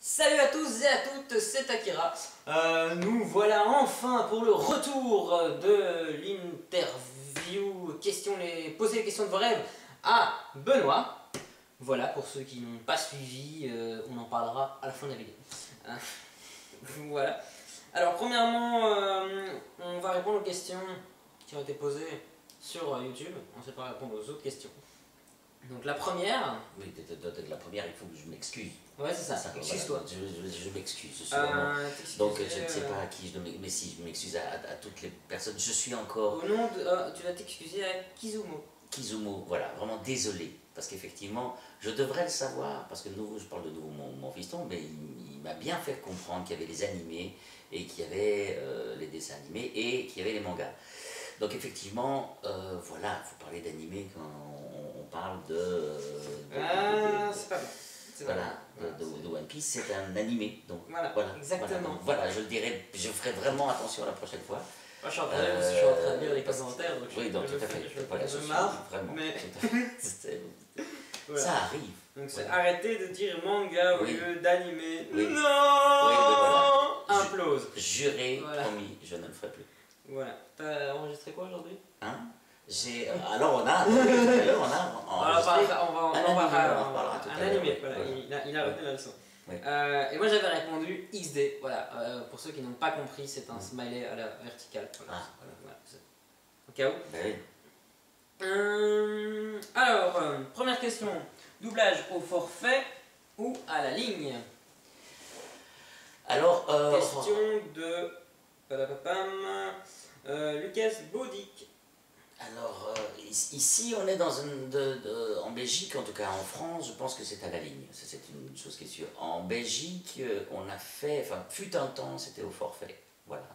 Salut à tous et à toutes, c'est Akira. Nous voilà enfin pour le retour de l'interview poser les questions de vos rêves à Benoît. Voilà, pour ceux qui n'ont pas suivi, on en parlera à la fin de la vidéo. Voilà. Alors premièrement, on va répondre aux questions qui ont été posées sur YouTube. On ne sait pas répondre aux autres questions. Donc la première... Oui, la première, il faut que je m'excuse. Ouais, c'est ça, excuse-toi. Je m'excuse. Donc je ne sais pas à qui je dois m'excuser, mais si je m'excuse à toutes les personnes. Je suis encore... Au nom de... tu vas t'excuser à Kizumo. Kizumo, voilà, vraiment désolé. Parce qu'effectivement, je devrais le savoir, parce que de nouveau, je parle de nouveau mon fiston, mais il m'a bien fait comprendre qu'il y avait les animés, et qu'il y avait les dessins animés, et qu'il y avait les mangas. Donc effectivement, voilà, il faut parler d'animé quand on parle c'est pas bien. Voilà, de One Piece, c'est un animé. Donc voilà, exactement. Voilà, je le dirai, je ferai vraiment attention la prochaine fois. Moi, je suis en train de lire les commentaires, donc oui, donc tout à fait. Je marre, vraiment. mais... Voilà. Ça arrive. Donc c'est arrêter de dire manga au lieu d'animé. Oui. Non, oui, voilà. Implose. Juré, promis, je ne le ferai plus. Voilà. T'as enregistré quoi aujourd'hui? Hein? Alors on a enregistré un animé, voilà, il a retenu la leçon. Oui. Et moi j'avais répondu XD, voilà, pour ceux qui n'ont pas compris, c'est un smiley à la verticale. Voilà, voilà, au cas où. Ben. Alors, première question, doublage au forfait ou à la ligne? Alors, question de Lucas Baudic. Alors, ici, on est dans en Belgique, en tout cas en France, je pense que c'est à la ligne. C'est une chose qui est sûre. En Belgique, on a fait, enfin, fut un temps, c'était au forfait. Voilà.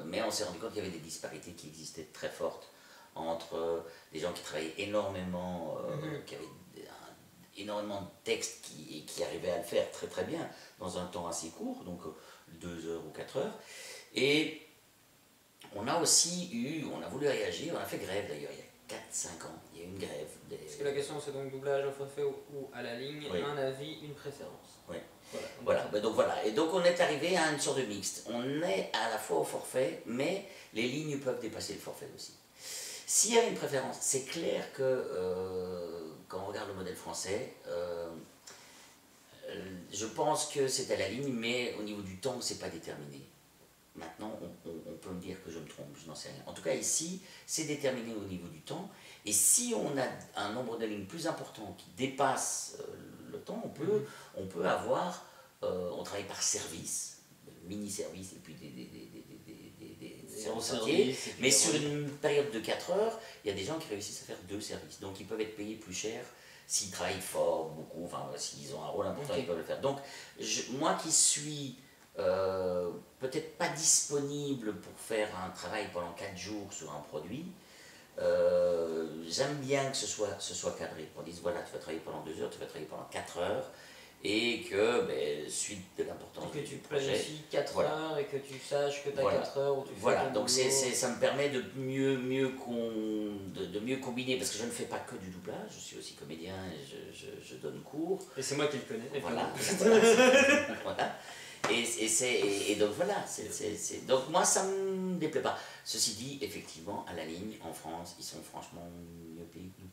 Mais on s'est rendu compte qu'il y avait des disparités qui existaient très fortes entre des gens qui travaillaient énormément, qui avaient énormément de textes qui arrivaient à le faire très très bien dans un temps assez court, donc 2 heures ou 4 heures. Et on a aussi on a voulu réagir, on a fait grève d'ailleurs il y a 4-5 ans, il y a eu une grève. Parce que la question c'est donc doublage au forfait ou à la ligne, oui. Un avis, une préférence. Oui. Voilà. Et donc on est arrivé à une sorte de mixte. On est à la fois au forfait, mais les lignes peuvent dépasser le forfait aussi. S'il y a une préférence, c'est clair que quand on regarde le modèle français, je pense que c'est à la ligne, mais au niveau du temps, c'est pas déterminé. Maintenant, on peut me dire que je me trompe, je n'en sais rien. En tout cas, ici, c'est déterminé au niveau du temps. Et si on a un nombre de lignes plus important qui dépasse le temps, on peut avoir, on travaille par service, mini-service et puis des services entiers. Mais sur une période de 4 heures, il y a des gens qui réussissent à faire 2 services. Donc, ils peuvent être payés plus cher s'ils travaillent fort, beaucoup, enfin, s'ils ont un rôle important, ils peuvent le faire. Donc, moi qui suis... peut-être pas disponible pour faire un travail pendant 4 jours sur un produit, j'aime bien que ce soit cadré. On dise voilà, tu vas travailler pendant 2 heures, tu vas travailler pendant 4 heures, et que, suite de l'importance du projet... Que tu planifies 4 heures et que tu saches que tu as 4 heures où tu fais voilà, donc ça me permet de mieux combiner, parce que je ne fais pas que du doublage, je suis aussi comédien et je donne cours. Et c'est moi qui le connais. Voilà. Voilà. Et donc voilà, donc moi ça me déplaît pas. Ceci dit, effectivement, à la ligne, en France, ils sont franchement mieux payés que nous.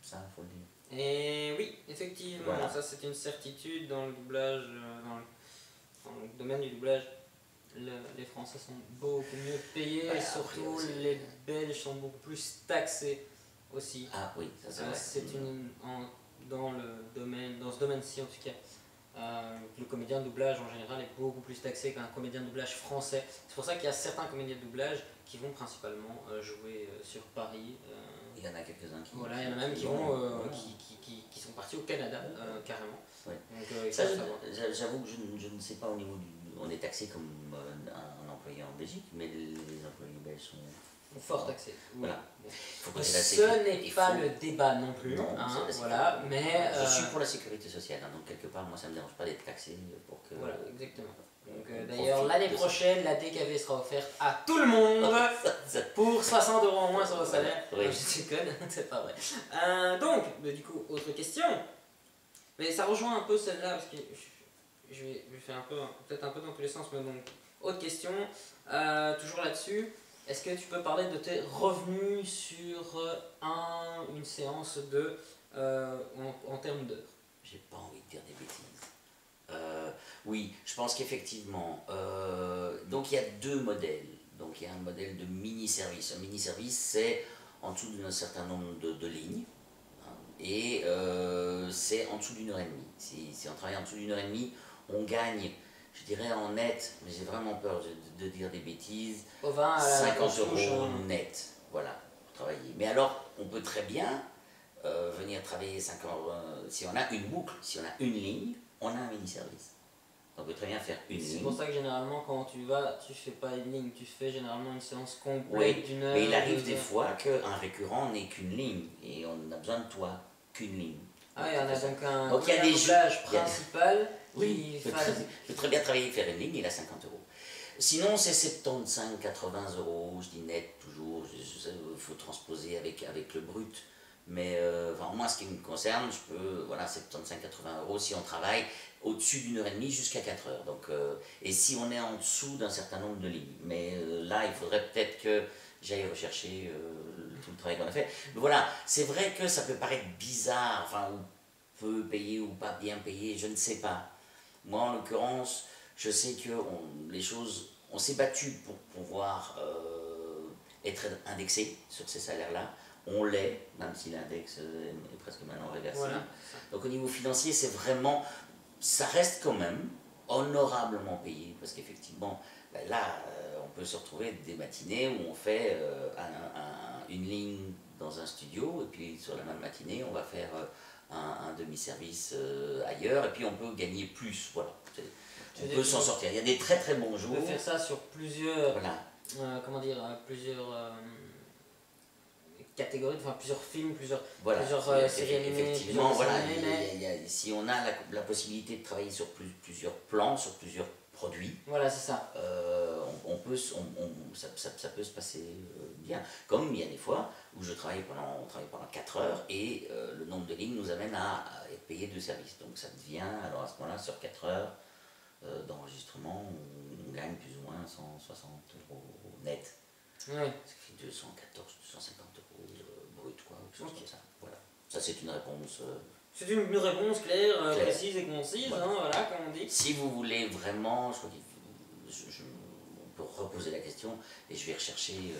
Ça, faut le dire. Et oui, effectivement, voilà. Ça c'est une certitude dans le doublage, dans le domaine du doublage. Les Français sont beaucoup mieux payés, et surtout les Belges sont beaucoup plus taxés aussi. Ah oui, ça c'est vrai. C'est dans ce domaine-ci en tout cas. Le comédien de doublage en général est beaucoup plus taxé qu'un comédien de doublage français. C'est pour ça qu'il y a certains comédiens de doublage qui vont principalement jouer sur Paris. Il y en a quelques-uns qui... Voilà, il y en a même qui sont partis au Canada, carrément. Ouais. J'avoue que je ne sais pas au niveau du... On est taxé comme un employé en Belgique, mais les employés belges sont... Fort taxé. Voilà. Ce n'est pas le débat non plus. Non, voilà, mais je suis pour la sécurité sociale, donc quelque part, moi ça ne me dérange pas d'être taxé pour que... Voilà, exactement. Donc d'ailleurs, l'année prochaine, la DKV sera offerte à tout le monde pour 60 € en moins sur le salaire. Oui. Je déconne, c'est pas vrai. Donc, du coup, autre question. Mais ça rejoint un peu celle-là, parce que je vais fait peut-être un peu dans tous les sens, mais donc, autre question, toujours là-dessus. Est-ce que tu peux parler de tes revenus sur une séance en termes d'heures? J'ai pas envie de dire des bêtises. Oui, je pense qu'effectivement, donc il y a deux modèles. Donc il y a un modèle de mini-service. Un mini-service, c'est en dessous d'un certain nombre de lignes, hein, et c'est en dessous d'une heure et demie. Si on travaille en dessous d'une heure et demie, on gagne, je dirais en net, mais j'ai vraiment peur de dire des bêtises, Au 20 à la 50 euros touche, net, voilà, pour travailler. Mais alors, on peut très bien venir travailler 5 heures, si on a une boucle, si on a une ligne, on a un mini-service. On peut très bien faire une ligne. C'est pour ça que généralement quand tu vas, tu fais pas une ligne, tu fais généralement une séance complète Oui, d'une heure. mais il arrive des fois qu'un récurrent n'ait qu'une ligne et on a besoin de toi qu'une ligne. Ah oui, on a donc un Donc, il y a des doublage principal oui, qui je peux très bien travailler, faire une ligne, il a 50 euros. Sinon, c'est 75, 80 euros, je dis net toujours, il faut transposer avec le brut. Mais enfin, moi, ce qui me concerne, je peux, voilà, 75, 80 euros si on travaille au-dessus d'une heure et demie jusqu'à 4 heures. Donc, et si on est en dessous d'un certain nombre de lignes. Mais là, il faudrait peut-être que j'aille rechercher tout le travail qu'on a fait. Mais voilà, c'est vrai que ça peut paraître bizarre, enfin, ou peu payé ou pas bien payé, je ne sais pas. Moi, en l'occurrence, je sais que les choses, on s'est battu pour pouvoir être indexé sur ces salaires-là. On l'est, même si l'index est presque maintenant réversé. Voilà. Donc au niveau financier, c'est vraiment, ça reste quand même honorablement payé, parce qu'effectivement, ben là, on peut se retrouver des matinées où on fait une ligne dans un studio, et puis sur la même matinée, on va faire un demi-service ailleurs, et puis on peut gagner plus, voilà. On peut s'en sortir. Il y a des très très bons jours. On peut faire ça sur plusieurs, Voilà. comment dire, plusieurs catégories, enfin plusieurs films, plusieurs séries animées. Effectivement, voilà, si on a la possibilité de travailler sur plusieurs plans, sur plusieurs produits, voilà, c'est ça. Ça peut se passer bien. Comme il y a des fois où on travaille pendant 4 heures et le nombre de lignes nous amène à être payé de service. Donc ça devient, alors à ce moment-là, sur 4 heures d'enregistrement, on gagne plus ou moins 160 euros net. Oui. Ça fait 214, 250 euros brut, quoi, quelque chose comme ça. Voilà. Ça, c'est une réponse. C'est une réponse claire, précise et concise, voilà. Voilà, comme on dit. Si vous voulez vraiment, je crois on peut reposer la question et je vais rechercher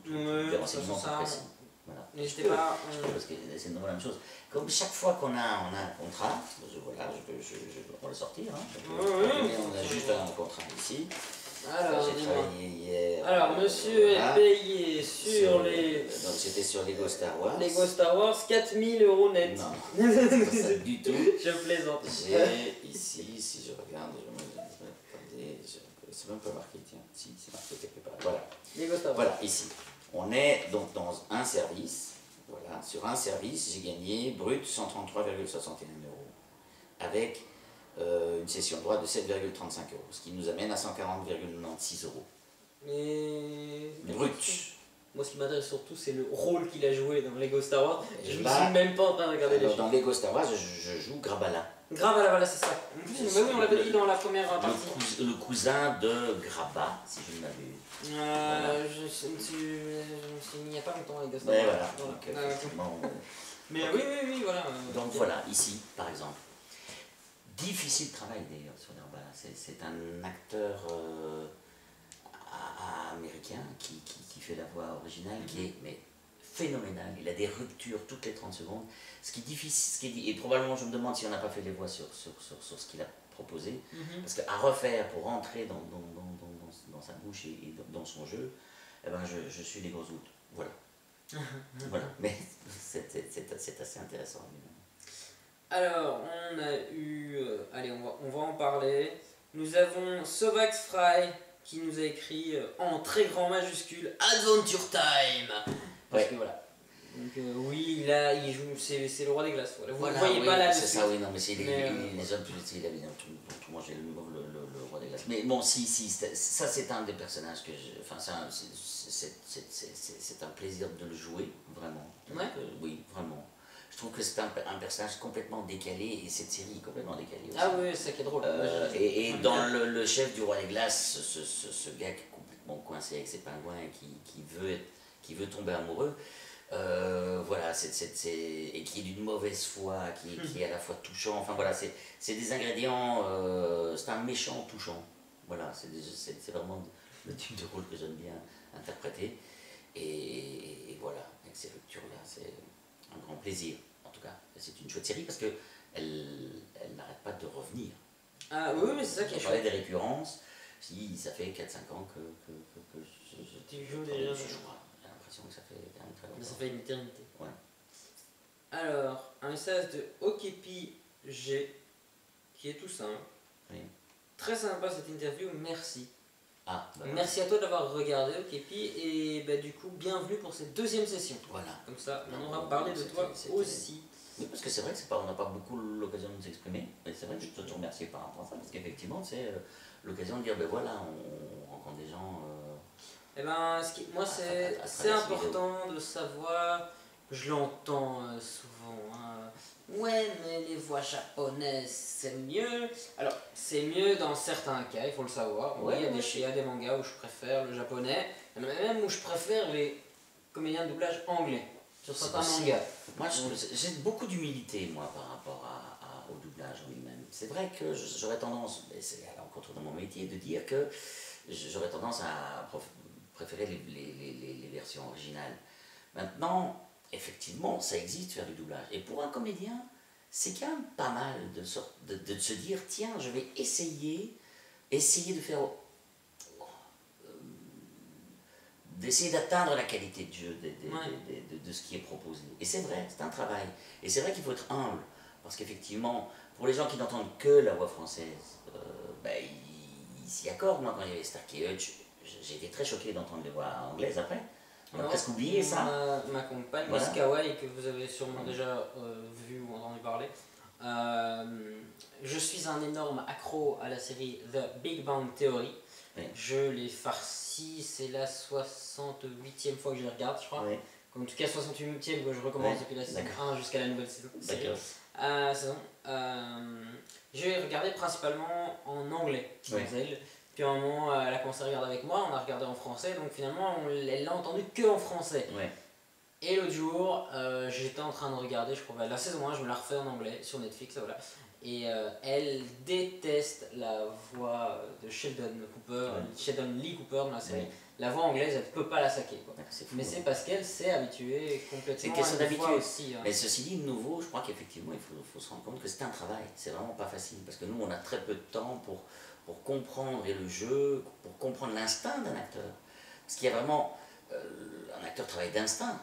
des renseignements plus précis. Voilà. N'hésitez pas. Parce que c'est la même chose. Comme chaque fois qu'on a un contrat, voilà, on va le sortir. Hein, on a juste un contrat ici. Alors, j'ai travaillé hier. Alors, monsieur est payé sur les. Donc, c'était sur Lego Star Wars. Lego Star Wars, 4000 euros net. Non, c'est pas ça du tout. Je plaisante. J'ai ici, si je regarde, c'est même pas marqué, tiens, si, c'est marqué quelque part. Voilà. Lego Star Wars. Voilà, ici. On est donc dans un service. Voilà, sur un service, j'ai gagné brut 133,61 euros. Avec une session de droit de 7,35 euros, ce qui nous amène à 140,96 euros. Mais. Brut. Moi, ce qui m'intéresse surtout, c'est le rôle qu'il a joué dans Lego Star Wars. Et je ne là, suis même pas en train de regarder les dans chiffres. Lego Star Wars, je joue Grabala. Grave, voilà, c'est ça. En plus, mais oui, on l'avait dit dans la première partie. Le cousin de Graba, si je ne m'abuse. Voilà. Je me suis mis il n'y a pas longtemps avec Lego Star Wars. Voilà. Voilà. Donc, effectivement, Mais oui, voilà. donc voilà, ici, par exemple. Difficile travail d'ailleurs sur Grabala. C'est un acteur américain qui fait la voix originale, qui est phénoménal. Il a des ruptures toutes les 30 secondes. Ce qui est difficile, et probablement je me demande si on n'a pas fait les voix sur ce qu'il a proposé, parce qu'à refaire pour rentrer dans sa bouche et dans son jeu, eh ben je suis les gros outres. Voilà. Voilà. Mais c'est assez intéressant. Alors, on a eu... allez, on va en parler. Nous avons Sovax Fry qui nous a écrit en très grand majuscule Adventure Time. Parce que voilà. Donc oui, là, il joue, c'est le roi des glaces. Voilà. Vous ne voyez pas là. C'est ça, oui, non, mais c'est les hommes, il a bien tout mangé, le roi des glaces. Mais bon, si, ça c'est un des personnages que enfin, c'est un plaisir de le jouer, vraiment. Ouais. Oui, vraiment. Je trouve que c'est un personnage complètement décalé, et cette série est complètement décalée aussi. Ah oui, c'est ça qui est drôle. Et dans le chef du Roi des Glaces, ce gars qui est complètement coincé avec ses pingouins et qui veut tomber amoureux, voilà, et qui est d'une mauvaise foi, qui est à la fois touchant, enfin voilà, c'est des ingrédients, c'est un méchant touchant. Voilà, c'est vraiment le type de rôle que j'aime bien interpréter. Et voilà, avec ces ruptures-là, c'est un grand plaisir. En tout cas, c'est une chouette série parce que elle n'arrête pas de revenir. Ah oui, mais c'est ça qui est On parlait chouette. des récurrences. Si, ça fait 4-5 ans que Tu joues je déjà. crois. J'ai l'impression que ça fait quand même très longtemps. Ça fait une éternité. Ouais. Alors, un message de Okepi G qui est tout simple. Oui. Très sympa cette interview, merci. Ah, bah, Merci à toi d'avoir regardé Okepi et bah, du coup, bienvenue pour cette deuxième session. voilà. Comme ça, on aura parlé de toi aussi. Oui, parce que c'est vrai que on n'a pas beaucoup l'occasion de s'exprimer. Et c'est vrai que je te remercie par rapport à ça, parce qu'effectivement, c'est l'occasion de dire, ben voilà, on rencontre des gens. Eh ben, moi, c'est important de savoir, je l'entends souvent, hein. Ouais, mais les voix japonaises, c'est mieux. Alors, c'est mieux dans certains cas, il faut le savoir. Ouais, Oui, il y a des mangas où je préfère le japonais, même où je préfère les comédiens de doublage anglais, sur certains mangas. Moi, j'ai beaucoup d'humilité, moi, par rapport au doublage en lui-même. C'est vrai que j'aurais tendance, et c'est à l'encontre de mon métier, de dire que j'aurais tendance à préférer les versions originales. Maintenant, effectivement, ça existe faire du doublage. Et pour un comédien, c'est quand même pas mal de se dire, tiens, je vais essayer de faire... d'essayer d'atteindre la qualité de jeu de ce qui est proposé. Et c'est vrai, c'est un travail. Et c'est vrai qu'il faut être humble. Parce qu'effectivement, pour les gens qui n'entendent que la voix française, ils s'y accordent. Moi, quand il y avait Starkey Hutch, j'ai été très choqué d'entendre les voix anglaises après. On a presque oublié ça. Ma compagne, voilà. Miss Kawaii, que vous avez sûrement déjà vu ou entendu parler, je suis un énorme accro à la série The Big Bang Theory. Oui. Je l'ai farci, c'est la 68e fois que je la regarde, je crois. Oui. En tout cas, 68e que je recommence depuis la saison 1 jusqu'à la nouvelle saison. J'ai regardé principalement en anglais, elle. Puis à un moment, elle a commencé à regarder avec moi, on a regardé en français, donc finalement, elle l'a entendu que en français. Ouais. Et l'autre jour, j'étais en train de regarder, je crois, la saison 1, je me la refais en anglais sur Netflix, voilà. Et elle déteste la voix de Sheldon Cooper, Sheldon Lee Cooper dans la série. La voix anglaise, elle peut pas la saquer, quoi. Mais c'est parce qu'elle s'est habituée complètement à la voix aussi. Mais ceci dit, de nouveau, je crois qu'effectivement, il faut se rendre compte que c'est un travail. C'est vraiment pas facile. Parce que nous, on a très peu de temps pour comprendre le jeu, pour comprendre l'instinct d'un acteur. Parce qu'il y a vraiment... un acteur travaille d'instinct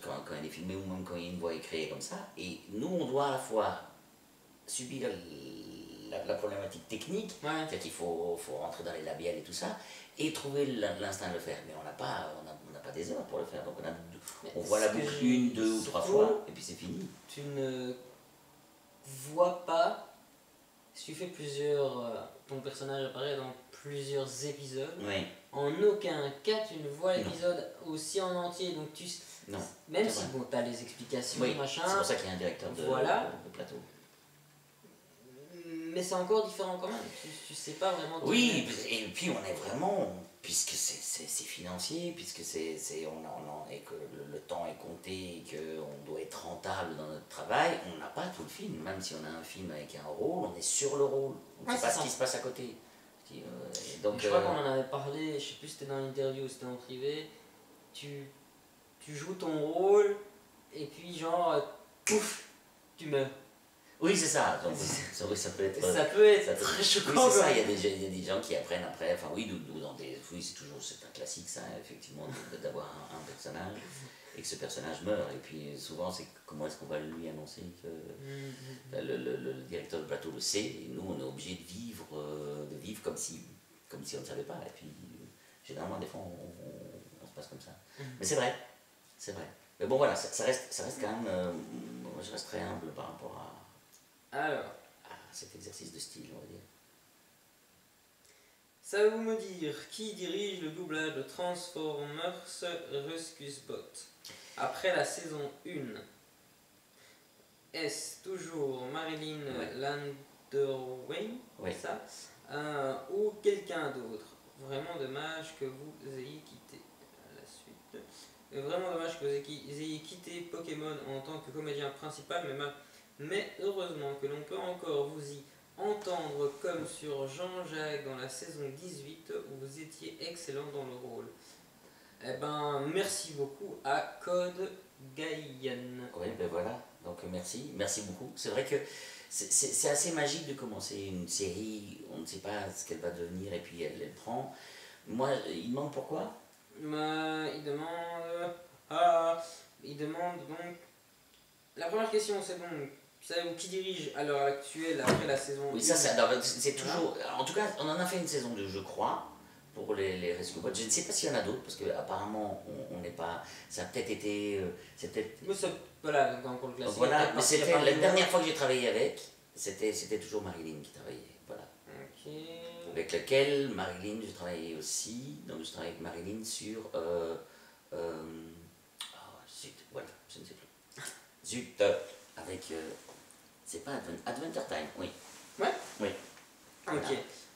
quand il est filmé ou même quand il y a une voix est créée comme ça. Et nous, on doit à la fois subir la problématique technique, c'est-à-dire qu'il faut rentrer dans les labiales et tout ça, et trouver l'instinct de le faire. Mais on n'a pas des heures pour le faire. Donc on voit la boucle 1, 2 ou 3 fois, et puis c'est fini. Tu ne vois pas, si tu fais ton personnage apparaît dans plusieurs épisodes, en aucun cas tu ne vois l'épisode aussi en entier. Donc non, même si tu as les explications, machin. C'est pour ça qu'il y a un directeur de plateau. Mais c'est encore différent quand même, tu sais pas vraiment... Oui, et puis on est vraiment, puisque c'est financier, puisque et que le temps est compté, et qu'on doit être rentable dans notre travail, on n'a pas tout le film. Même si on a un film avec un rôle, on est sur le rôle. On ne sait pas ce qui se passe à côté. Donc, je crois qu'on en avait parlé, je sais plus si c'était dans l'interview ou c'était en privé, tu joues ton rôle, et puis genre, pouf, tu meurs. Oui, c'est ça. Donc, ça peut être très choquant. Oui, c'est ça. Il y a des gens qui apprennent après. Enfin, oui, c'est un classique, ça, effectivement, d'avoir un personnage et que ce personnage meurt. Et puis, souvent, c'est comment est-ce qu'on va lui annoncer que le directeur de plateau le sait. Et nous, on est obligé de vivre comme si on ne savait pas. Et puis, généralement, des fois, on se passe comme ça. Mais c'est vrai. Mais bon, voilà, ça reste quand même. Moi, je reste très humble par rapport à cet exercice de style, on va dire. Savez-vous me dire qui dirige le doublage de Transformers Rescue Bot après la saison 1? est-ce toujours Marilyn Ouais. Landerway, Ouais. ça, ou quelqu'un d'autre? Vraiment dommage que vous ayez quitté la suite. Vraiment dommage que vous ayez quitté Pokémon en tant que comédien principal, mais heureusement que l'on peut encore vous y entendre comme sur Jean-Jacques dans la saison 18 où vous étiez excellent dans le rôle. Eh ben, merci beaucoup à Code Gaïan. Oui, ben voilà, donc merci beaucoup. C'est vrai que c'est assez magique de commencer une série, on ne sait pas ce qu'elle va devenir et puis elle prend. Moi, il demande pourquoi? Il demande. Il demande donc. La première question, c'est donc. Savez-vous qui dirige à l'heure actuelle après la saison? Oui, ça, c'est toujours. En tout cas, on en a fait une saison 2, je crois, pour les Rescue Bots. Je ne sais pas s'il y en a d'autres, parce qu'apparemment, on n'est pas. Ça a peut-être été. C'est peut-être. Mais ça, voilà, donc encore le classique. Voilà, mais c'était la dernière fois que j'ai travaillé avec, c'était toujours Marilyn qui travaillait. Voilà. Ok. Avec lequel Marilyn, je travaillais aussi. Donc, je travaillais avec Marilyn sur. Zut, voilà, je ne sais plus. Zut, avec. C'est pas Adventure Time, oui. Ouais. Oui. Ok. Voilà.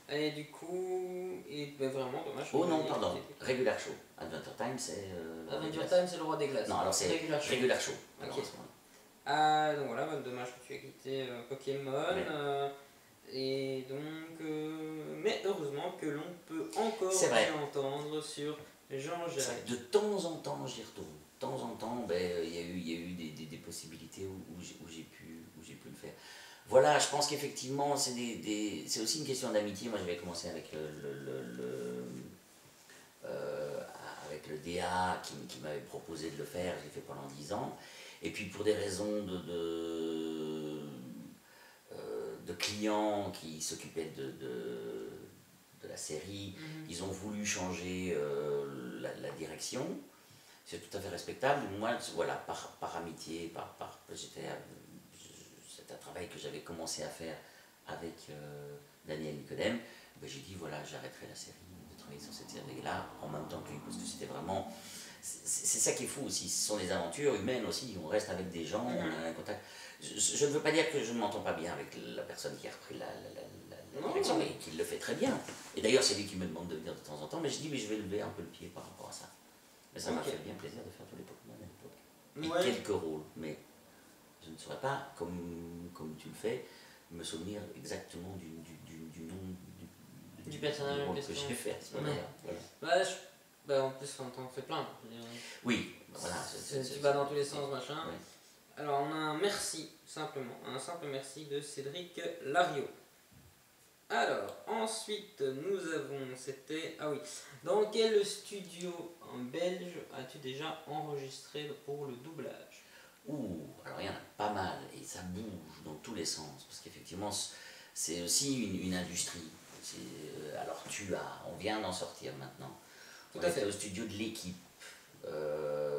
Et du coup, ben vraiment dommage. Oh non, pardon, Regular Show. Adventure Time, c'est. Adventure Time, c'est le roi des glaces. Non, alors c'est Regular Show. Alors, Ok. Donc voilà, ben, dommage que tu aies quitté Pokémon. Ouais. Et donc, mais heureusement que l'on peut encore C'est vrai. t'y entendre sur Jean-Jacques. De temps en temps, j'y retourne. De temps en temps, il y a eu des possibilités où j'ai pu le faire. Voilà, je pense qu'effectivement, c'est aussi une question d'amitié. Moi, j'avais commencé avec avec le DA qui m'avait proposé de le faire. Je l'ai fait pendant 10 ans. Et puis, pour des raisons de clients qui s'occupaient de la série, ils ont voulu changer la direction. C'est tout à fait respectable. Moi, voilà, par amitié, c'est un travail que j'avais commencé à faire avec Daniel Nicodème. Ben, j'ai dit, voilà, j'arrêterai la série, de travailler sur cette série-là en même temps que lui, parce que c'était vraiment... C'est ça qui est fou aussi, ce sont des aventures humaines aussi, on reste avec des gens, on a un contact. Je ne veux pas dire que je ne m'entends pas bien avec la personne qui a repris la direction, mais qui le fait très bien. Et d'ailleurs, c'est lui qui me demande de venir de temps en temps, mais je dis, mais je vais lever un peu le pied par rapport à ça. Mais ça m'a fait bien plaisir de faire tous les Pokémon à l'époque. Et quelques rôles, mais je ne saurais pas, comme tu le fais, me souvenir exactement du nom du personnage rôle que j'ai fait à ce moment-là. Voilà. En plus, t'en fais plein. Oui, voilà. Tu vas dans tous les sens, machin. Ouais. Alors, on a un merci, simplement. Un simple merci de Cédric Lario. Alors, ensuite, nous avons, c'était... Ah oui. Dans quel studio en belge as-tu déjà enregistré pour le doublage? Alors il y en a pas mal, et ça bouge dans tous les sens, parce qu'effectivement, c'est aussi une industrie. Alors on vient d'en sortir maintenant. On était au studio de l'équipe,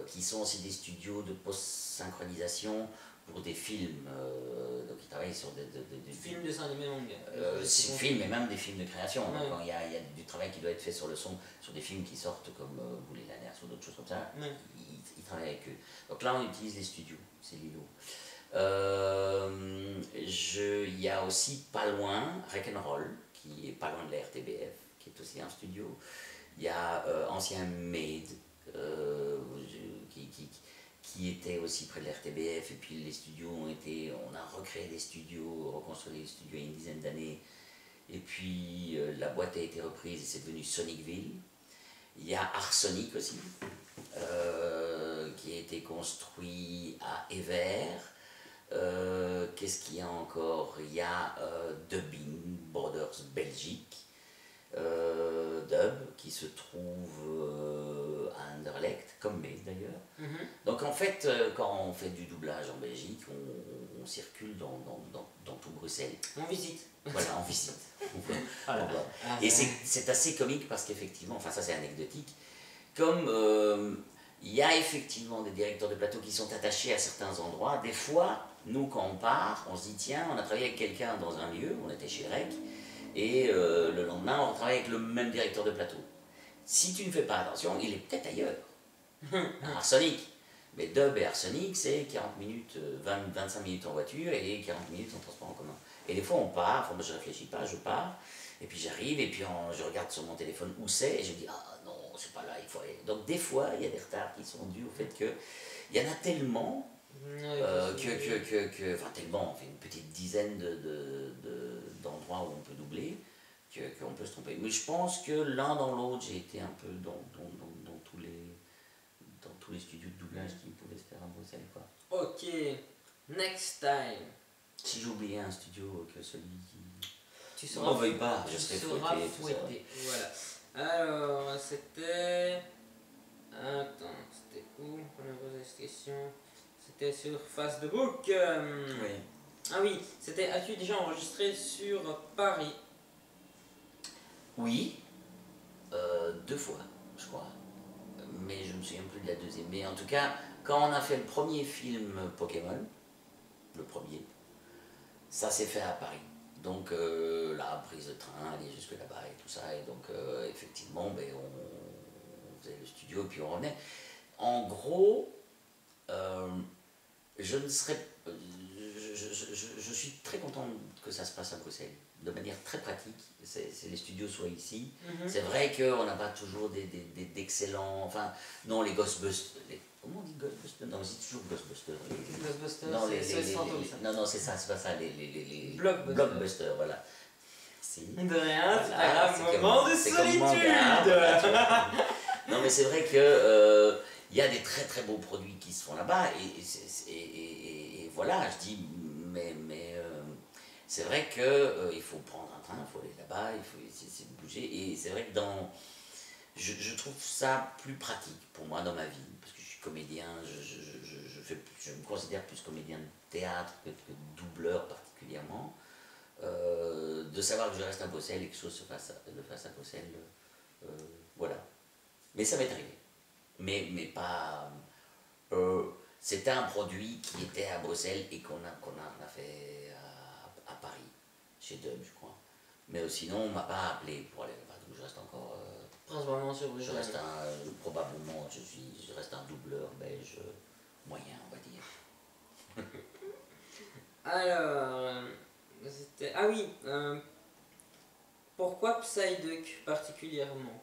qui sont aussi des studios de post-synchronisation pour des films. Donc ils travaillent sur des films, dessins animés, manga. Films et même des films de création. Ouais. Donc quand il y a du travail qui doit être fait sur le son, sur des films qui sortent comme Boule et la Nerf ou d'autres choses comme ça, ouais. ils travaillent avec eux. Donc là on utilise les studios, c'est Lilo. Il y a aussi pas loin Rock'n'Roll, qui est pas loin de la RTBF, qui est aussi un studio. Il y a Ancien Maid, qui était aussi près de la RTBF, et puis les studios on a recréé des studios, reconstruit les studios il y a une dizaine d'années, et puis la boîte a été reprise et c'est devenu Sonicville. Il y a Arsonic aussi, qui a été construit à Evere. Qu'est-ce qu'il y a encore? Il y a Dubbing Brothers Belgique, Dub, qui se trouve à Anderlecht, comme Maid d'ailleurs. Donc en fait, quand on fait du doublage en Belgique, on circule dans tout Bruxelles. On visite. Voilà, on visite. Et c'est assez comique parce qu'effectivement, enfin ça c'est anecdotique, comme il y a effectivement des directeurs de plateau qui sont attachés à certains endroits, des fois, nous quand on part, on se dit tiens, on a travaillé avec quelqu'un dans un lieu, on était chez Rec, et le lendemain on travaille avec le même directeur de plateau. Si tu ne fais pas attention, il est peut-être ailleurs, à Arsonic. Mais Dub et Arsenic, c'est 40 minutes, 25 minutes en voiture et 40 minutes en transport en commun. Et des fois, on part, enfin, moi, je réfléchis pas, je pars, et puis j'arrive, et puis je regarde sur mon téléphone où c'est, et je me dis, ah non, c'est pas là, il faut aller. Donc, des fois, il y a des retards qui sont dus au fait que il y en a tellement, enfin, tellement, on fait une petite dizaine d'endroits où on peut doubler, qu'on peut se tromper. Mais je pense que l'un dans l'autre, j'ai été un peu dans tous les studios de doublage qui pouvaient se faire à Bruxelles, quoi. Ok, next time. Si j'ai oublié un studio que celui qui... Tu seras m'en veuille pas, je serai fouetté. Voilà. Alors, c'était... Attends, c'était où on a posé cette question? C'était sur Facebook. Oui. Ah oui, c'était as-tu déjà enregistré sur Paris? Oui, 2 fois, je crois. Mais je me souviens plus de la deuxième. Mais en tout cas, quand on a fait le premier film Pokémon, le premier, ça s'est fait à Paris. Donc la prise de train, aller jusque là-bas et tout ça. Et donc effectivement, ben, on faisait le studio et puis on revenait. En gros, je ne serais... je suis très content que ça se passe à Bruxelles, de manière très pratique. Les studios soient ici. C'est vrai qu'on n'a pas toujours d'excellents... Enfin, non, les Ghostbusters... Comment on dit Ghostbusters? Non, c'est toujours Ghostbusters. Ghostbusters, Non, c'est fantôme, ça. non, c'est ça, c'est pas ça. Les Blockbusters, voilà. Merci. De rien, c'est Voilà, un moment de solitude. Non, mais c'est vrai que il y a des très très beaux produits qui se font là-bas et voilà, je dis, mais c'est vrai que il faut prendre un train, il faut aller là-bas, il faut essayer de bouger et c'est vrai que je trouve ça plus pratique pour moi dans ma vie parce que je suis comédien, je me considère plus comédien de théâtre que doubleur particulièrement. De savoir que je reste à Bruxelles et que chose se fasse à Bruxelles, voilà. Mais ça m'est arrivé. Mais pas... c'était un produit qui était à Bruxelles et qu'on a fait à Paris, chez Dub, je crois. Mais sinon, on ne m'a pas appelé pour aller là-bas, donc je reste encore... Principalement sur Bruxelles. Je reste probablement, je reste un doubleur belge moyen, on va dire. Alors... Ah oui, pourquoi Psyduck particulièrement?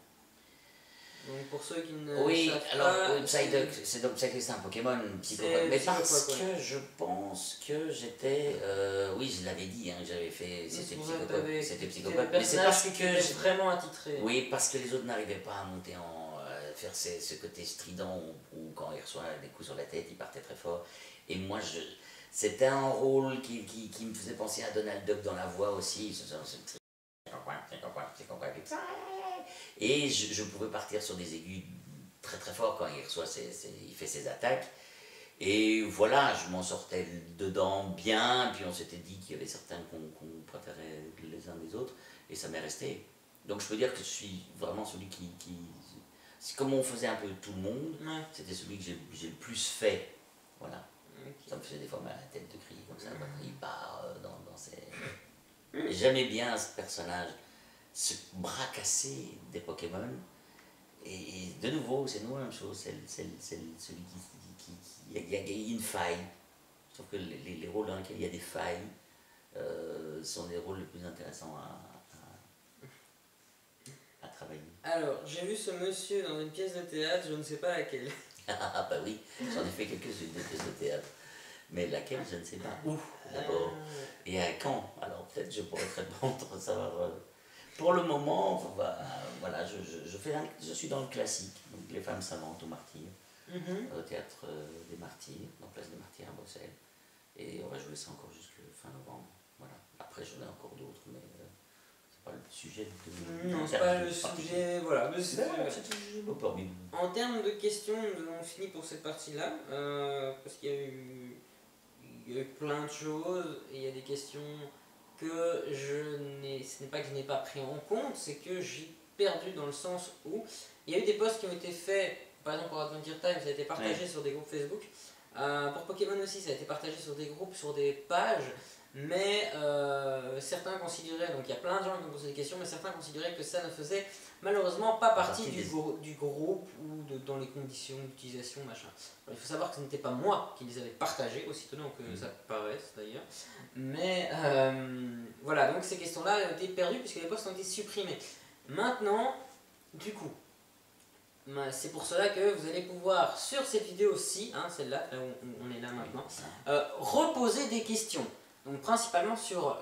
Donc pour ceux qui ne savent alors Psyduck, c'est un Pokémon psychopathe, mais parce que je pense que j'étais, oui je l'avais dit, hein, j'avais fait, c'était psychopathe, mais c'est parce que j'étais vraiment attitré. Oui, parce que les autres n'arrivaient pas à monter faire ce côté strident où quand il reçoit des coups sur la tête, il partait très fort, et moi c'était un rôle qui me faisait penser à Donald Duck dans la voix aussi. Et je pouvais partir sur des aigus très très forts quand il fait ses attaques. Et voilà, je m'en sortais dedans bien. Puis on s'était dit qu'il y avait certains qu'on préférait les uns des autres. Et ça m'est resté. Donc je peux dire que je suis vraiment celui qui c'est comme on faisait un peu tout le monde. Ouais. C'était celui que j'ai le plus fait. Voilà. Okay. Ça me faisait des fois mal à la tête de crier comme ça, il part dans ses... J'aimais bien ce personnage, ce bras cassé des Pokémon, et de nouveau, c'est nous la même chose, c'est celui qui il y a une faille, sauf que les rôles dans lesquels il y a des failles sont les rôles les plus intéressants à travailler. Alors, j'ai vu ce monsieur dans une pièce de théâtre, je ne sais pas laquelle. Ah bah oui, j'en ai fait quelques-unes des pièces de théâtre. Mais laquelle, je ne sais pas. Où, d'abord. Et à quand. Alors peut-être je pourrais te répondre, savoir. Pour le moment, voilà, je suis dans le classique. Donc Les Femmes Savantes au Martyr, au Théâtre des Martyrs, dans Place des Martyrs à Bruxelles. Et on va jouer ça encore jusqu'à fin novembre. Voilà. Après, j'en ai encore d'autres, mais c'est pas le sujet de... Non, c'est pas le sujet, voilà. En termes de questions, on finit pour cette partie-là, parce qu'il y a eu plein de choses, et il y a des questions que ce n'est pas que je n'ai pas pris en compte, c'est que j'ai perdu dans le sens où il y a eu des posts qui ont été faits, par exemple pour Adventure Time, ça a été partagé sur des groupes Facebook, pour Pokémon aussi, ça a été partagé sur des groupes, sur des pages, mais certains considéraient, donc il y a plein de gens qui ont posé des questions, mais certains considéraient que ça ne faisait malheureusement pas partie du groupe ou dans les conditions d'utilisation, machin. Alors, il faut savoir que ce n'était pas moi qui les avais partagés, aussi étonnant que ça paraisse d'ailleurs, mais voilà, donc ces questions-là ont été perdues puisque les posts ont été supprimés. Maintenant, du coup, c'est pour cela que vous allez pouvoir, sur cette vidéo-ci, hein, celle-là, là où on est là maintenant, reposer des questions. Donc principalement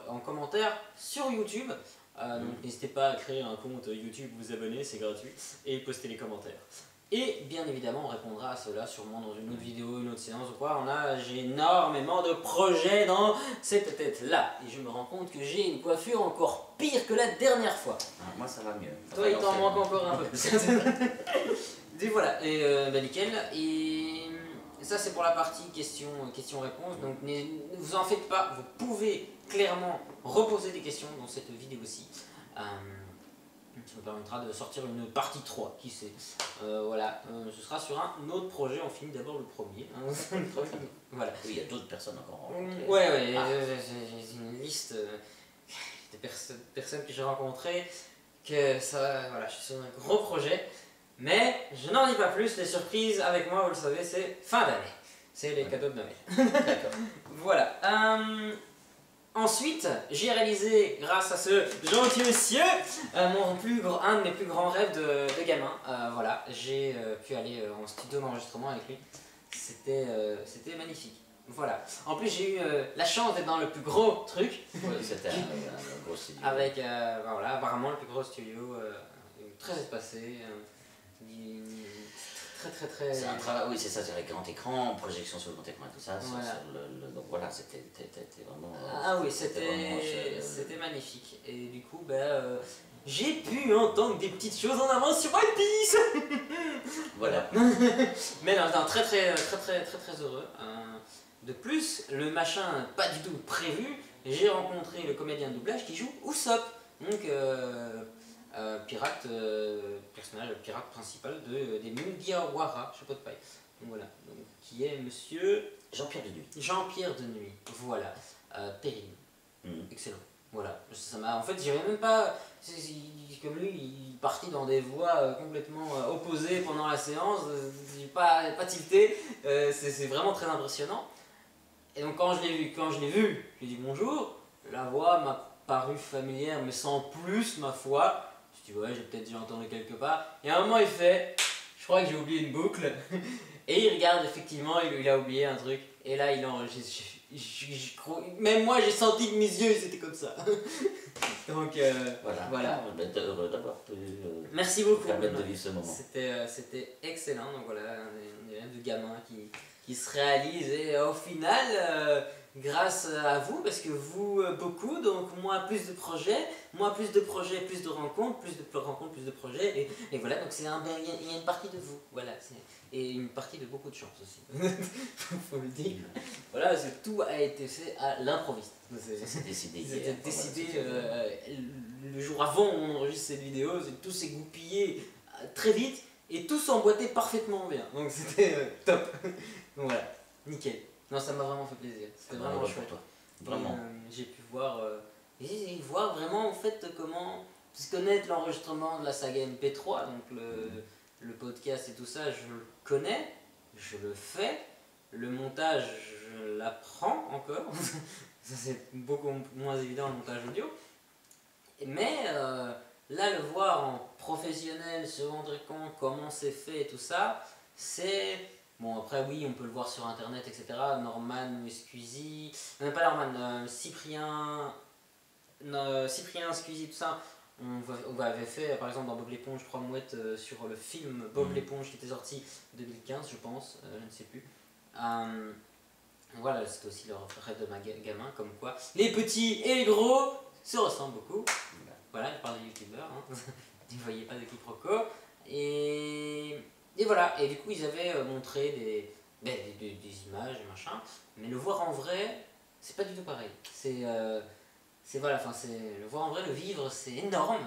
en commentaire sur YouTube. Donc n'hésitez pas à créer un compte YouTube, vous abonner, c'est gratuit, et poster les commentaires. Et bien évidemment, on répondra à cela sûrement dans une autre vidéo, une autre séance ou quoi. J'ai énormément de projets dans cette tête-là. Et je me rends compte que j'ai une coiffure encore pire que la dernière fois. Ah, moi ça va mieux. Toi, il t'en manque encore un peu. Et voilà, et bah nickel. Et ça, c'est pour la partie questions-réponses. Donc ne vous en faites pas, vous pouvez clairement reposer des questions dans cette vidéo-ci. Ça me permettra de sortir une partie 3, qui sait. Voilà, ce sera sur un autre projet, on finit d'abord le premier. Hein. Voilà. Oui, il y a d'autres personnes encore rencontrées. Ouais, j'ai une liste de personnes que j'ai rencontrées, que ça, voilà, je suis sur un gros projet, mais je n'en dis pas plus, les surprises avec moi, vous le savez, c'est fin d'année. C'est les cadeaux de Noël. D'accord. Voilà. Ensuite, j'ai réalisé, grâce à ce gentil monsieur, un de mes plus grands rêves de gamin. Voilà, j'ai pu aller en studio d'enregistrement avec lui. C'était magnifique. Voilà. En plus, j'ai eu la chance d'être dans le plus gros truc. Ouais, c'était un gros studio. Avec, voilà, apparemment le plus gros studio, très espacé. Très. C'est un travail, oui, c'est ça, c'est avec grand écran, projection sur le grand écran et tout ça. Voilà. Donc voilà, c'était vraiment. Ah oui, c'était magnifique. Et du coup, j'ai pu entendre des petites choses en avance sur One Piece. Voilà. Mais non, très heureux. De plus, le machin pas du tout prévu, j'ai rencontré le comédien de doublage qui joue Usopp. Donc, personnage pirate principal des Mugiwara, chapeau de paille. Donc voilà, donc, qui est monsieur Jean-Pierre de Nuit. Jean-Pierre de Nuit, voilà, terrible, excellent. Voilà, en fait, j'avais même pas. Comme lui, il partit dans des voies complètement opposées pendant la séance, j'ai pas tilté, c'est vraiment très impressionnant. Et donc, quand je l'ai vu, j'ai dit bonjour, la voix m'a paru familière, mais sans plus, ma foi. Je dis ouais, j'ai peut-être déjà entendu quelque part. Et à un moment, il fait, je crois que j'ai oublié une boucle. Et il regarde, effectivement, il a oublié un truc. Et là, il enregistre. Même moi, j'ai senti que mes yeux, ils étaient comme ça. Donc, voilà. On est heureux d'avoir pu merci beaucoup. permettre de vivre ce moment. C'était excellent. Donc voilà, un rêve de gamin qui se réalise. Et au final, grâce à vous, parce que vous, beaucoup, donc moi, plus de projets, plus de rencontres, plus de projets. Et voilà, donc il y a une partie de vous. Voilà. Et une partie de beaucoup de chance aussi. Faut le dire. Voilà, parce que tout a été fait à l'improviste. C'est décidé. C'était décidé le jour avant où on enregistre cette vidéo, tout s'est goupillé très vite et tout s'emboîtait parfaitement bien. Donc c'était top. Donc voilà, nickel. Non, ça m'a vraiment fait plaisir. C'était vraiment chouette. Toi. Vraiment. J'ai pu voir, vraiment en fait comment se connaître l'enregistrement de la saga MP3, donc le podcast et tout ça, je le connais, je le fais. Le montage, je l'apprends encore. Ça, c'est beaucoup moins évident, le montage audio. Mais là, le voir en professionnel, se rendre compte comment c'est fait et tout ça, c'est... Bon, après, oui, on peut le voir sur internet, etc. Norman Squeezie... Non, pas Norman, Cyprien, Squeezie, tout ça. On avait fait, par exemple, dans Bob l'éponge, 3 mouettes sur le film Bob l'éponge qui était sorti en 2015, je pense, je ne sais plus. Voilà, c'était aussi le rêve de ma gamin, comme quoi les petits et les gros se ressemblent beaucoup. Voilà, je parle des youtubeurs, hein. Vous ne voyez pas de quiproquo. Et voilà, et du coup ils avaient montré des images et machin, mais le voir en vrai, c'est pas du tout pareil. Voilà, enfin le voir en vrai, le vivre, c'est énorme.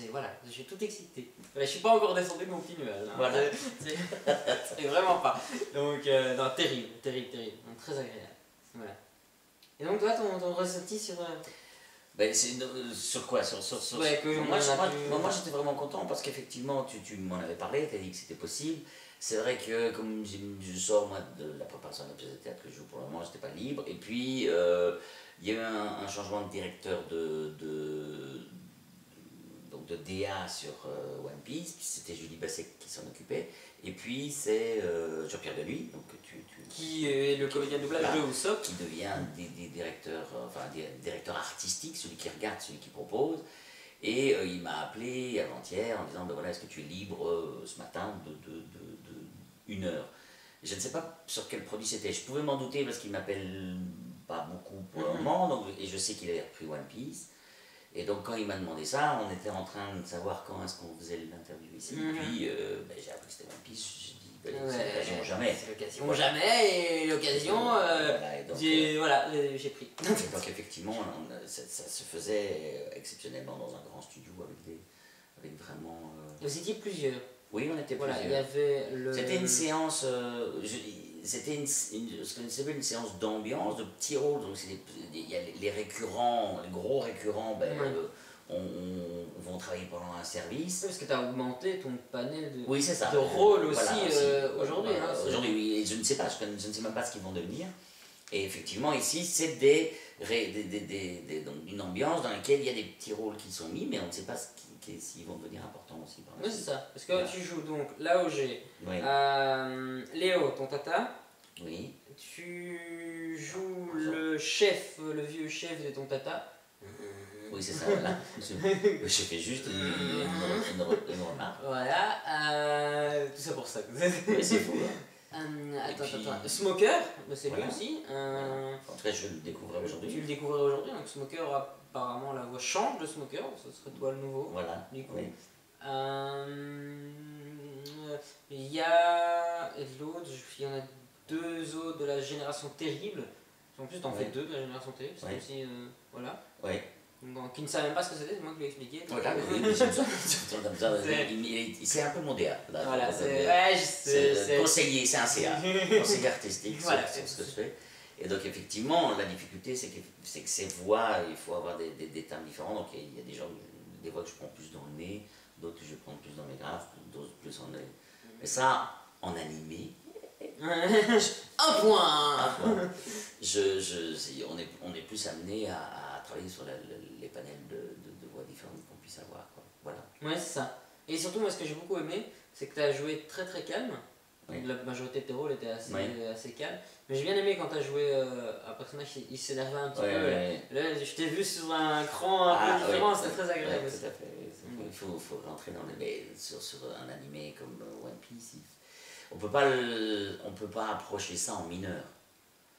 Voilà, je suis tout excité. Voilà, je suis pas encore descendu de mon petit nuage. Hein. Voilà. C'est vraiment pas. Donc, non, terrible. Donc, très agréable. Voilà. Et donc toi, ton ressenti sur... Ben, sur quoi Ouais, que moi j'étais vraiment content parce qu'effectivement tu m'en avais parlé, tu as dit que c'était possible. C'est vrai que comme je sors moi de la préparation de la pièce de théâtre que je joue pour le moment, j'étais pas libre. Et puis il y a eu un changement de directeur donc de DA sur One Piece, puis c'était Julie Basset qui s'en occupait. Et puis c'est Jean-Pierre Deluy, donc qui est le comédien de doublage de Usopp, qui devient des directeurs, directeur artistique, celui qui regarde, celui qui propose. Et il m'a appelé avant-hier en disant ben voilà, est-ce que tu es libre ce matin de 1 heure. Je ne sais pas sur quel produit c'était. Je pouvais m'en douter parce qu'il m'appelle pas beaucoup pour le moment, donc, et je sais qu'il avait repris One Piece. Et donc quand il m'a demandé ça, on était en train de savoir quand est-ce qu'on faisait l'interview ici. Puis ben, j'ai appris que c'était One Piece. J'ai dit ben, c'est l'occasion jamais. C'est l'occasion jamais, et l'occasion, j'ai pris. Donc effectivement, ça se faisait exceptionnellement dans un grand studio avec vraiment... Vous étiez plusieurs. Oui, on était Voilà, plusieurs. il y avait le... C'était une séance, c'était ce qu'on appelle une séance d'ambiance, de petits rôles. Donc il y a les récurrents, les gros récurrents, ben, vont travailler pendant un service. Parce que tu as augmenté ton panel de, oui, c'est ça. de rôles aussi, voilà, aujourd'hui. Aujourd'hui, oui, et je ne sais pas, je ne sais même pas ce qu'ils vont devenir. Et effectivement, ici, c'est donc une ambiance dans laquelle il y a des petits rôles qui sont mis, mais on ne sait pas s'ils vont devenir importants aussi. Oui, c'est ça. Parce que tu joues donc l'AOG, Léo, ton tata. Oui. Tu joues le chef, le vieux chef de ton tata. Oui, c'est ça, voilà. Je fais juste une remarque. Voilà, tout ça pour ça. Oui, c'est fou. Attends. Smoker, c'est lui aussi. En tout cas, je le découvrais aujourd'hui. Tu le découvrais aujourd'hui, donc Smoker, apparemment, la voix change de Smoker, ce serait toi le nouveau. Voilà. Du coup. Oui. Il y a l'autre, il y en a 2 autres de la génération terrible. En plus, t'en fais 2 de la génération terrible, c'est aussi. Voilà. Oui. Donc, qui ne savait même pas ce que c'était, c'est moi qui lui ai expliqué. Voilà, c'est un peu mon DA. Voilà, c'est conseiller, c'est un CA, conseiller artistique, voilà, c'est ce que je fais. Et donc effectivement, la difficulté, c'est que ces voix, il faut avoir des termes différents. Donc il y a des voix que je prends plus dans le nez, d'autres que je prends plus dans mes graves, d'autres plus en nez. Mais ça, en animé, un point. On est plus amené à travailler sur les panels de voix différentes qu'on puisse avoir. Quoi. Voilà. Ouais, c'est ça. Et surtout, moi, ce que j'ai beaucoup aimé, c'est que tu as joué très très calme. Oui. La majorité de tes rôles étaient assez calmes. Mais j'ai bien aimé quand tu as joué un personnage qui s'énervait un petit peu. Là, je t'ai vu sur un cran un peu différent, c'était très agréable aussi. Tout à fait. Il faut rentrer dans les... Mais sur un animé comme One Piece, on peut pas approcher ça en mineur.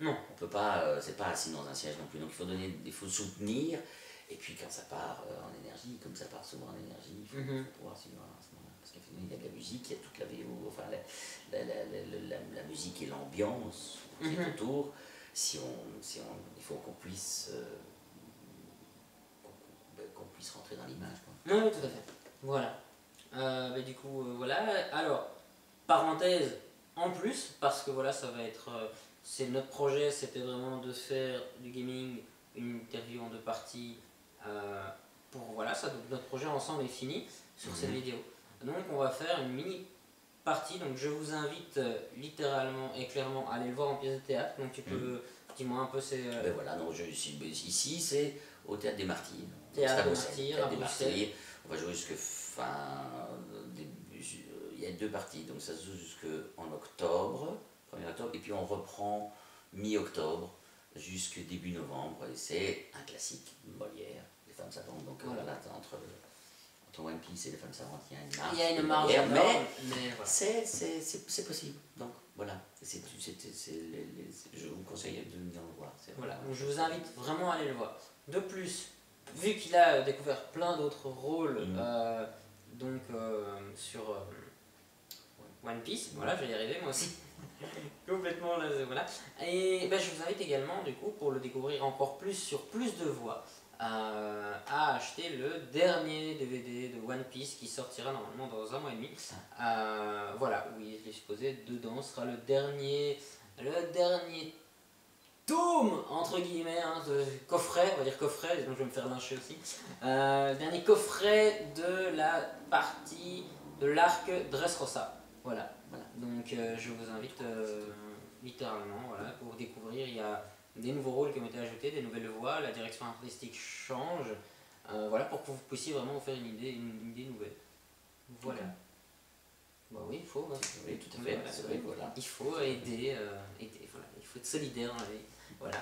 Non. On peut pas, c'est pas assis dans un siège non plus. Donc il faut soutenir. Et puis quand ça part en énergie, comme ça part souvent en énergie, il faut pouvoir suivre à ce moment-là. Parce qu'effectivement, il y a de la musique, il y a toute la VO, enfin la musique et l'ambiance qui est autour. Il faut qu'on puisse rentrer dans l'image. Oui, tout à fait. Voilà. Du coup, voilà. Alors, parenthèse en plus, parce que voilà, ça va être... c'est notre projet, c'était vraiment de faire du gaming, une interview en 2 parties. Voilà, ça, donc notre projet ensemble est fini sur cette vidéo. Donc on va faire une mini partie, donc je vous invite littéralement et clairement à aller le voir en pièce de théâtre. Donc tu peux, dis-moi un peu, c'est... Ben voilà, donc ici c'est au Théâtre des Martyrs. Théâtre des Martyrs, on va jouer jusque fin début, il y a 2 parties, donc ça se joue jusqu'en octobre, 1er octobre, et puis on reprend mi-octobre jusqu'au début novembre, et c'est un classique, Molière, Les Femmes Savantes, donc voilà, entre One Piece et Les Femmes Savantes, il y a une marge, mais voilà. C'est possible, donc voilà, je vous conseille de venir le voir. Voilà, donc je vous invite vraiment à aller le voir. De plus, vu qu'il a découvert plein d'autres rôles sur One Piece, voilà, je vais y arriver moi aussi. Complètement là, voilà. Et je vous invite également, du coup, pour le découvrir encore plus sur plus de voix, à acheter le dernier DVD de One Piece qui sortira normalement dans 1 mois et demi. Voilà, oui, je l'ai supposé, dedans sera le dernier tome, entre guillemets, hein, de coffret, on va dire coffret, donc je vais me faire lyncher aussi. Dernier coffret de la partie de l'arc Dressrosa. Voilà. Donc je vous invite littéralement pour découvrir. Il y a des nouveaux rôles qui ont été ajoutés, des nouvelles voix, la direction artistique change. Pour que vous puissiez vraiment vous faire une idée nouvelle. Voilà. Okay. Bah oui, il faut. Oui, tout à fait. Voilà. Il faut aider, il faut être solidaire dans la vie. Voilà.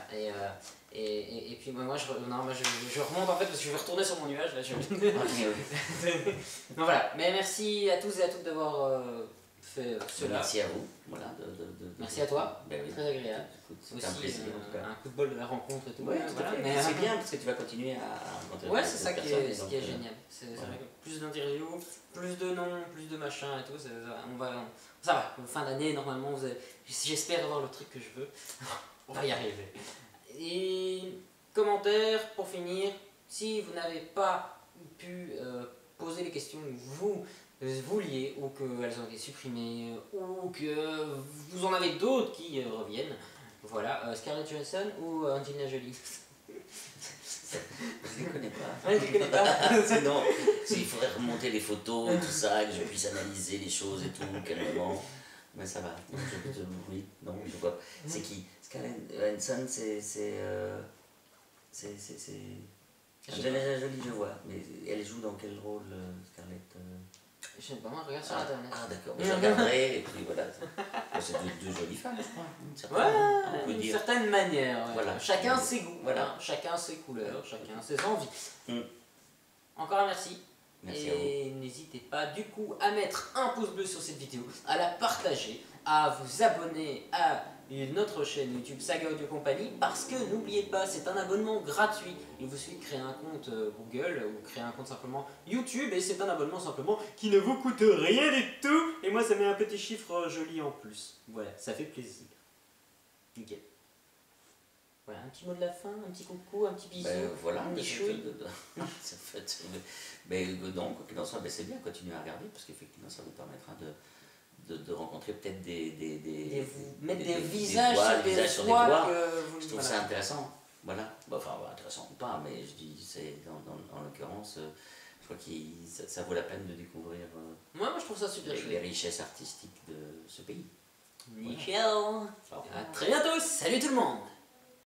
Et puis moi je remonte en fait parce que je vais retourner sur mon nuage là. Donc voilà. Mais merci à tous et à toutes d'avoir fait cela. Merci à vous. Voilà, merci à toi. Ben oui. Très agréable. C'est un plaisir en tout cas. Un coup de bol de la rencontre et tout. Ouais, mais c'est bien parce que tu vas continuer à rencontrer. Ouais, c'est ça qui est génial. C'est vrai que plus d'interviews, plus de noms, plus de machins et tout. Ça va. Fin d'année, normalement, j'espère avoir le truc que je veux. On va y arriver. Et commentaire pour finir, si vous n'avez pas pu poser les questions que vous vouliez ou qu'elles ont été supprimées ou que vous en avez d'autres qui reviennent, voilà, Scarlett Johansson ou Angelina Jolie. Je les connais pas. Ouais, je les connais pas. Sinon, il faudrait remonter les photos, tout ça, que je puisse analyser les choses et tout, calmement. Mais ça va. Oui, non, je vois. C'est qui? Scarlett Johansson, c'est Angelina Jolie, je vois. Mais elle joue dans quel rôle, Scarlett? Je sais pas, moi, regarde sur internet. Ah d'accord, je regarderai et puis voilà. C'est deux jolies femmes, je crois. Ouais, d'une certaine manière. Ouais. Voilà. Chacun ses goûts, voilà. Chacun ses couleurs, chacun ses envies. Encore un merci. Merci à vous. Et n'hésitez pas du coup à mettre un pouce bleu sur cette vidéo, à la partager, à vous abonner à notre chaîne YouTube Saga Audio Company, parce que n'oubliez pas, c'est un abonnement gratuit. Il vous suffit de créer un compte Google ou créer un compte simplement YouTube, et c'est un abonnement simplement qui ne vous coûte rien du tout. Et moi ça met un petit chiffre joli en plus. Voilà, ça fait plaisir. Nickel. Voilà, un petit mot de la fin, un petit coucou, un petit bisou, voilà, un petit chouille. Mais non, quoi qu'il en soit, c'est bien, continuer à regarder, parce qu'effectivement ça vous permettra de rencontrer peut-être mettre des visages sur des voix que vous... Je trouve ça intéressant, voilà. Enfin, intéressant ou pas, mais je dis, c'est en l'occurrence, je crois que ça vaut la peine de découvrir moi je trouve ça super les richesses artistiques de ce pays. Nickel. Voilà. À très bientôt, salut tout le monde.